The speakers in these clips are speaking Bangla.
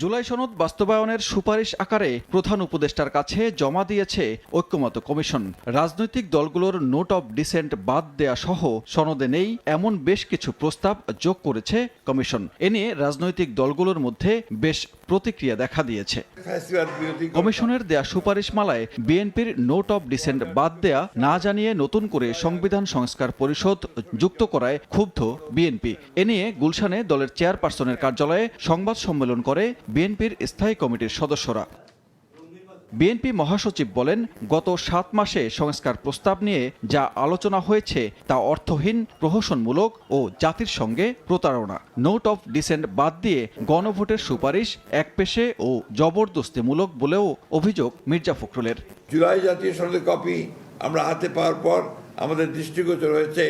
জুলাই সনদ বাস্তবায়নের সুপারিশ আকারে প্রধান উপদেষ্টার কাছে জমা দিয়েছে ঐক্যমত্য কমিশন। রাজনৈতিক দলগুলোর নোট অব ডিসেন্ট বাদ দেয়া সহ সনদে নেই এমন বেশ কিছু প্রস্তাব যোগ করেছে কমিশন। এ নিয়ে রাজনৈতিক দলগুলোর মধ্যে বেশ প্রতিক্রিয়া দেখা দিয়েছে। কমিশনের দেয়া সুপারিশমালায় বিএনপির নোট অব ডিসেন্ট বাদ দেয়া না জানিয়ে নতুন করে সংবিধান সংস্কার পরিষদ যুক্ত করায় ক্ষুব্ধ বিএনপি। এ নিয়ে গুলশানে দলের চেয়ারপারসনের কার্যালয়ে সংবাদ সম্মেলন করে বিএনপির স্থায়ী কমিটির সদস্যরা। বিএনপি মহাসচিব বলেন, গত 7 মাসে সংস্কার প্রস্তাব নিয়ে যা আলোচনা হয়েছে তা অর্থহীন, প্রহসনমূলক ও জাতির সঙ্গে প্রতারণা। নোট অফ ডিসেন্ট বাদ দিয়ে গণভোটের সুপারিশ একপেশে ও জবরদস্তিমূলক বলেও অভিযোগ মির্জা ফখরুলের। জুলাই জাতীয় সনদের কপি আমরা হাতে পাওয়ার পর আমাদের দৃষ্টিগোচর হয়েছে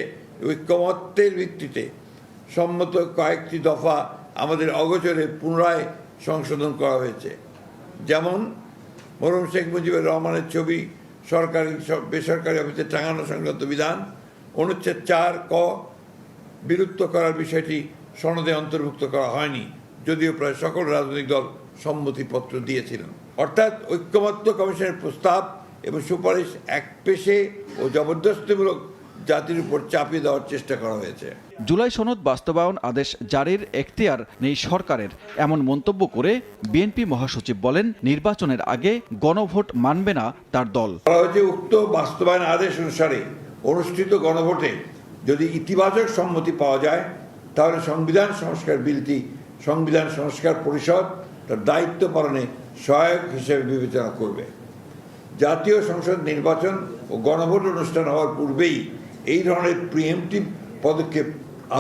ঐক্যমত্যের ভিত্তিতে সম্মত কয়েকটি দফা আমাদের অগোচরে পুনরায় সংশোধন করা হয়েছে। যেমন মরহুম শেখ মুজিবুর রহমানের ছবি সরকারি বেসরকারি অফিসে টাঙানো সংক্রান্ত বিধান, অনুচ্ছেদ 4 ক বিলুপ্ত করার বিষয়টি সনদে অন্তর্ভুক্ত করা হয়নি, যদিও প্রায় সকল রাজনৈতিক দল সম্মতিপত্র দিয়েছিলেন। অর্থাৎ ঐক্যমত্য কমিশনের প্রস্তাব এবং সুপারিশ একপেশে ও জবরদস্তিমূলক জাতির উপর চাপিয়ে দেওয়ার চেষ্টা করা হয়েছে। জুলাই সনদ বাস্তবায়ন আদেশ জারির এখতিয়ার নেই সরকারের, এমন মন্তব্য করে বিএনপি মহাসচিব বলেন, নির্বাচনের আগে গণভোট মানবে না তার দল। উক্ত বাস্তবায়ন আদেশ অনুসারে অনুষ্ঠিত গণভোটে যদি ইতিবাচক সম্মতি পাওয়া যায় তাহলে সংবিধান সংস্কার বিলটি সংবিধান সংস্কার পরিষদ তার দায়িত্ব পালনে সহায়ক হিসেবে বিবেচনা করবে। জাতীয় সংসদ নির্বাচন ও গণভোট অনুষ্ঠান হওয়ার পূর্বেই এই ধরনের প্রিএমটিভ পদক্ষেপ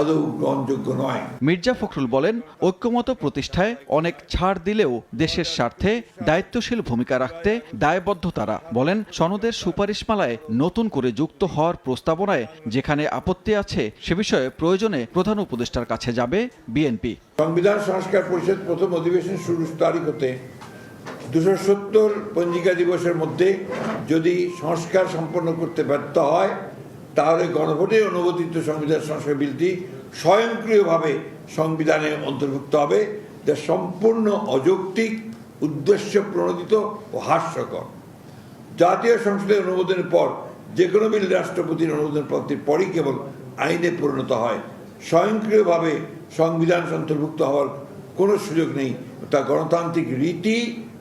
আদৌ গ্রহণযোগ্য নয়। মির্জা ফখরুল বলেন, ঐক্যমত প্রতিষ্ঠায় অনেক ছাড় দিলেও দেশের স্বার্থে দায়িত্বশীল ভূমিকা রাখতে দায়বদ্ধ তারা। বলেন, সনদের সুপারিশমালায় নতুন করে যুক্ত হওয়ার প্রস্তাবনায় যেখানে আপত্তি আছে সে বিষয়ে প্রয়োজনে প্রধান উপদেষ্টার কাছে যাবে বিএনপি। সংবিধান সংস্কার পরিষদ প্রথম অধিবেশন শুরুর তারিখ হতে 270 পঞ্জিকা দিবসের মধ্যে যদি সংস্কার সম্পন্ন করতে ব্যর্থ হয় তাহলে গণভোটে অনুমোদিত সংবিধান সংস্কার বিলটি স্বয়ংক্রিয়ভাবে সংবিধানে অন্তর্ভুক্ত হবে, যা সম্পূর্ণ অযৌক্তিক, উদ্দেশ্য প্রণোদিত ও হাস্যকর। জাতীয় সংসদের অনুমোদনের পর যে কোনো বিল রাষ্ট্রপতির অনুমোদন প্রাপ্তির পরই কেবল আইনে পরিণত হয়। স্বয়ংক্রিয়ভাবে সংবিধান অন্তর্ভুক্ত হওয়ার কোনো সুযোগ নেই, তা গণতান্ত্রিক রীতি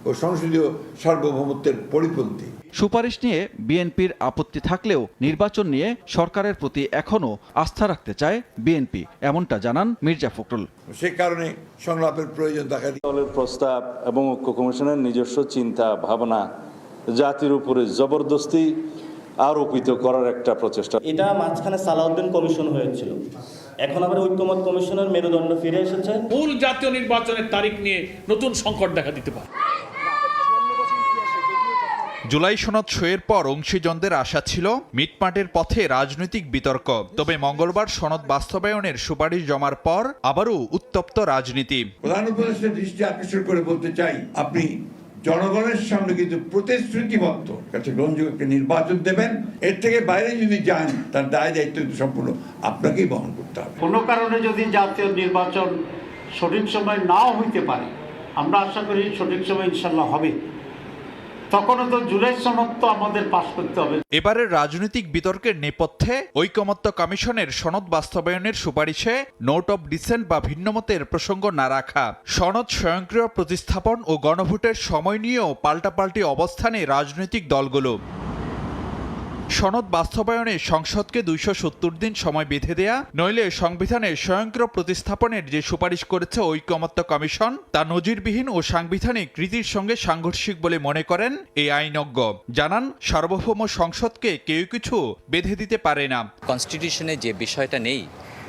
ও সংসদীয় সার্বভৌমত্বের পরিপন্থী। সুপারিশ নিয়ে বিএনপির আপত্তি থাকলেও নির্বাচন নিয়ে সরকারের প্রতি এখনও আস্থা রাখতে চায় বিএনপি, এমনটা জানান মির্জা ফখরুল। সে কারণে সংলাপের প্রয়োজন দেখা দিয়েছে। দলের প্রস্তাব এবং ঐক্য কমিশনের নিজস্ব চিন্তা ভাবনা জাতির উপরে জবরদস্তি আরোপিত করার একটা প্রচেষ্টা। এটা মাঝখানে সালাউদ্দিন কমিশন হয়েছিল, এখন আবার ঐক্যমত কমিশনের মেরুদণ্ড ফিরে এসেছে। মূল জাতীয় নির্বাচনের তারিখ নিয়ে নতুন সংকট দেখা দিতে পারে। জুলাই সনদ সইয়ের পর অংশীজনদের আশা ছিল মিটমাটের পথে রাজনৈতিক বিতর্ক, তবে মঙ্গলবার সনদ বাস্তবায়নের সুপারিশ জমার পর আবারও উত্তপ্ত রাজনীতি। প্রধান উপদেষ্টার দৃষ্টি আকর্ষণ করে বলতে চাই, আপনি জনগণের সামনে কিন্তু প্রতিশ্রুতিবদ্ধ কাছে গ্রহণযোগ্য নির্বাচন দেবেন, এর থেকে বাইরে যদি যান তার দায় দায়িত্ব সম্পূর্ণ আপনাকেই বহন করতে হবে। কোনো কারণে যদি জাতীয় নির্বাচন সঠিক সময় নাও হইতে পারে, আমরা আশা করি সঠিক সময় ইনশাল্লাহ হবে, তখনও তো জুলাই সনদ তো আমাদের পাস করতে হবে। এবারের রাজনৈতিক বিতর্কের নেপথ্যে ঐকমত্য কমিশনের সনদ বাস্তবায়নের সুপারিশে নোট অব ডিসেন্ট বা ভিন্নমতের প্রসঙ্গ না রাখা, সনদ স্বয়ংক্রিয় প্রতিস্থাপন ও গণভোটের সময় নিয়েও পাল্টাপাল্টি অবস্থানে রাজনৈতিক দলগুলো। সনদ বাস্তবায়নে সংসদকে 270 দিন সময় বেঁধে দেয়া, নইলে সংবিধানে স্বয়ংক্রিয় প্রতিস্থাপনের যে সুপারিশ করেছে ঐকমত্য কমিশন তা নজিরবিহীন ও সাংবিধানিক রীতির সঙ্গে সাংঘর্ষিক বলে মনে করেন এই আইনজ্ঞ। জানান, সার্বভৌম সংসদকে কেউ কিছু বেঁধে দিতে পারে না। কনস্টিটিউশনে যে বিষয়টা নেই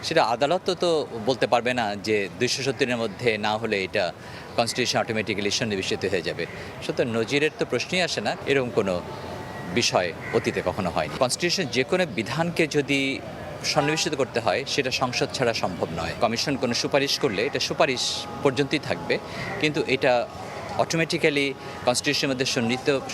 সেটা আদালত তো বলতে পারবে না যে 270 মধ্যে না হলে এটা কনস্টিটিউশন অটোমেটিক্যালি সন্নিবেশিত হয়ে যাবে। সুতরাং নজিরের তো প্রশ্নই আসে না, এরকম কোনো বিষয় অতীতে কখনো হয়নি। কনস্টিটিউশন যে কোনো বিধানকে যদি সন্নিবেশিত করতে হয় সেটা সংসদ ছাড়া সম্ভব নয়। কমিশন কোনো সুপারিশ করলে এটা সুপারিশ পর্যন্তই থাকবে, কিন্তু এটা অটোমেটিক্যালি কনস্টিটিউশনের মধ্যে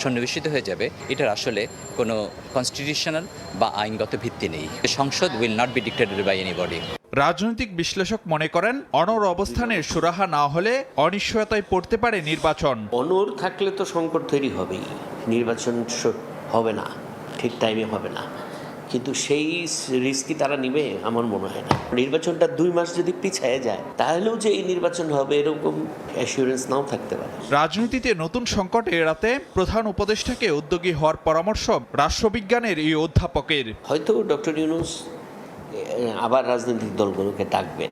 সন্নিবেশিত হয়ে যাবে, এটার আসলে কোনো কনস্টিটিউশনাল বা আইনগত ভিত্তি নেই। সংসদ will not be dictated by anybody. রাজনৈতিক বিশ্লেষক মনে করেন অনড় অবস্থানের সুরাহা না হলে অনিশ্চয়তায় পড়তে পারে নির্বাচন। অনড় থাকলে তো সংকট তৈরি হবেই, নির্বাচন হবে না, ঠিক টাইমে হবে না, কিন্তু সেই রিস্কই তারা নিবে আমার মনে হয় না। নির্বাচনটা 2 মাস যদি পিছিয়ে যায় তাহলেও যে এই নির্বাচন হবে এরকম অ্যাসিওরেন্স নাও থাকতে পারে। রাজনীতিতে নতুন সংকট এড়াতে প্রধান উপদেষ্টাকে উদ্যোগী হওয়ার পরামর্শ রাষ্ট্রবিজ্ঞানের এই অধ্যাপকের। হয়তো ডক্টর ইউনূস আবার রাজনৈতিক দলগুলোকে ডাকবেন।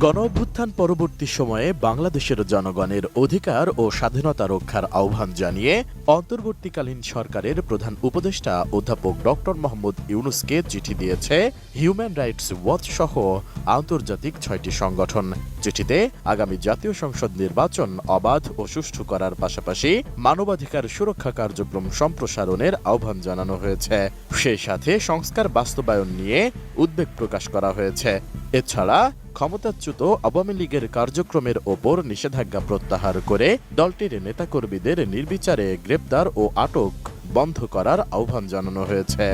গণঅভ্যুত্থান পরবর্তী সময়ে বাংলাদেশের জনগণের অধিকার ও স্বাধীনতা রক্ষার আহ্বান জানিয়ে অন্তর্বর্তীকালীন সরকারের প্রধান উপদেষ্টা অধ্যাপক ডক্টর মোহাম্মদ ইউনূসকে চিঠি দিয়েছে হিউম্যান রাইটস ওয়াচ সহ আন্তর্জাতিক 6টি সংগঠন। চিঠিতে আগামী জাতীয় সংসদ নির্বাচন অবাধ ও সুষ্ঠু করার পাশাপাশি মানবাধিকার সুরক্ষা কার্যক্রম সম্প্রসারণের আহ্বান জানানো হয়েছে। সেই সাথে সংস্কার বাস্তবায়ন নিয়ে উদ্বেগ প্রকাশ করা হয়েছে। এছাড়া ক্ষমতাচ্যুত আওয়ামী লীগের কার্যক্রমের ওপর নিষেধাজ্ঞা প্রত্যাহার করে দলটির নেতাকর্মীদের নির্বিচারে গ্রেপ্তার ও আটক বন্ধ করার আহ্বান জানানো হয়েছে।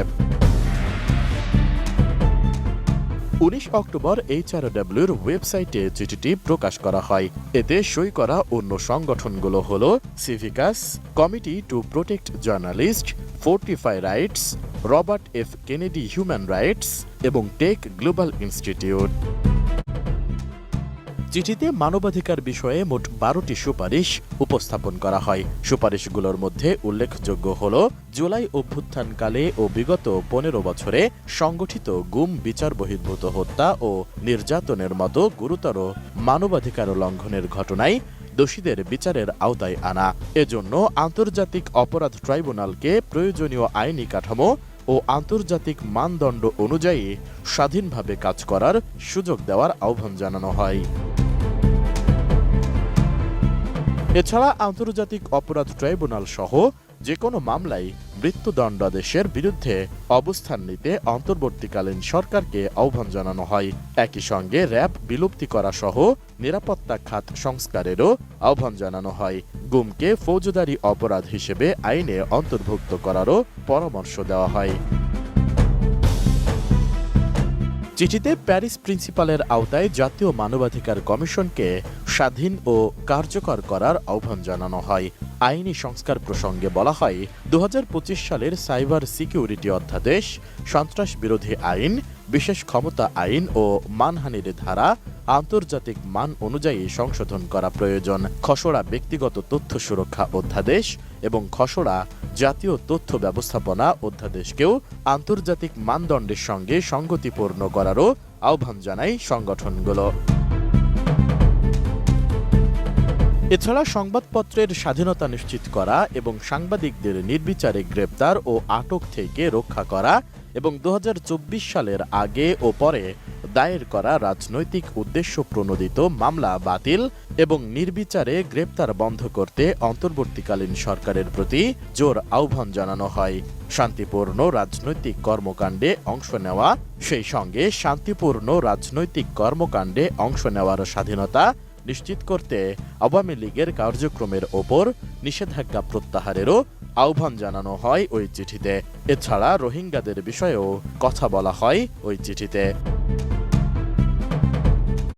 19 অক্টোবর HRWর ওয়েবসাইটে চিঠিটি প্রকাশ করা হয়। এতে সই করা অন্য সংগঠনগুলো হল সিভিকাস, committee to protect journalist, Fortify Rights, Robert F Kennedy human rights এবং টেক গ্লোবাল ইনস্টিটিউট। চিঠিতে মানবাধিকার বিষয়ে মোট 12টি সুপারিশ উপস্থাপন করা হয়। সুপারিশগুলোর মধ্যে উল্লেখযোগ্য হল জুলাই অভ্যুত্থানকালে ও বিগত 15 বছরে সংগঠিত গুম, বিচার বহির্ভূত হত্যা ও নির্যাতনের মতো গুরুতর মানবাধিকার লঙ্ঘনের ঘটনায় দোষীদের বিচারের আওতায় আনা। এজন্য আন্তর্জাতিক অপরাধ ট্রাইব্যুনালকে প্রয়োজনীয় আইনি কাঠামো ও আন্তর্জাতিক মানদণ্ড অনুযায়ী স্বাধীনভাবে কাজ করার সুযোগ দেওয়ার আহ্বান জানানো হয়। এছাড়া আন্তর্জাতিক অপরাধ ট্রাইব্যুনাল সহ যে কোনো মামলায় মৃত্যুদণ্ডাদেশের বিরুদ্ধে অবস্থান নিতে অন্তর্বর্তীকালীন সরকারকে আহ্বান জানানো হয়। একই সঙ্গে র্যাব বিলুপ্তি করা সহ নিরাপত্তা খাত সংস্কারেরও আহ্বান জানানো হয়। গুমকে ফৌজদারি অপরাধ হিসেবে আইনে অন্তর্ভুক্ত করারও পরামর্শ দেওয়া হয়। চিঠিতে প্যারিস প্রিন্সিপালের আওতায় জাতীয় মানবাধিকার কমিশনকে স্বাধীন ও কার্যকর করার আহ্বান জানানো হয়। আইনি সংস্কার প্রসঙ্গে বলা হয়, 2025 সালের সাইবার সিকিউরিটি অধ্যাদেশ, সন্ত্রাস বিরোধী আইন, বিশেষ ক্ষমতা আইন ও মানহানির ধারা আন্তর্জাতিক মান অনুযায়ী সংশোধন করা প্রয়োজন। খসড়া ব্যক্তিগত তথ্য সুরক্ষা অধ্যাদেশ এবং খসড়া জাতীয় তথ্য ব্যবস্থাপনা অধ্যাদেশকেও আন্তর্জাতিক মানদণ্ডের সঙ্গে সঙ্গতিপূর্ণ করারও আহ্বান জানায় সংগঠনগুলো। এছাড়া সংবাদপত্রের স্বাধীনতা নিশ্চিত করা এবং সাংবাদিকদের নির্বিচারে গ্রেপ্তার ও আটক থেকে রক্ষা করা এবং 2024 সালের আগে ও পরে দায়ের করা রাজনৈতিক উদ্দেশ্য প্রণোদিত মামলা বাতিল এবং নির্বিচারে গ্রেপ্তার বন্ধ করতে অন্তর্বর্তীকালীন সরকারের প্রতি জোর আহ্বান জানানো হয়। শান্তিপূর্ণ রাজনৈতিক কর্মকাণ্ডে অংশ নেওয়া, সেই সঙ্গে শান্তিপূর্ণ রাজনৈতিক কর্মকাণ্ডে অংশ নেওয়ার স্বাধীনতা নিশ্চিত করতে আওয়ামী লীগের কার্যক্রমের ওপর নিষেধাজ্ঞা প্রত্যাহারেরও আহ্বান জানানো হয় ওই চিঠিতে। এছাড়া রোহিঙ্গাদের বিষয়েও কথা বলা হয় ওই চিঠিতে।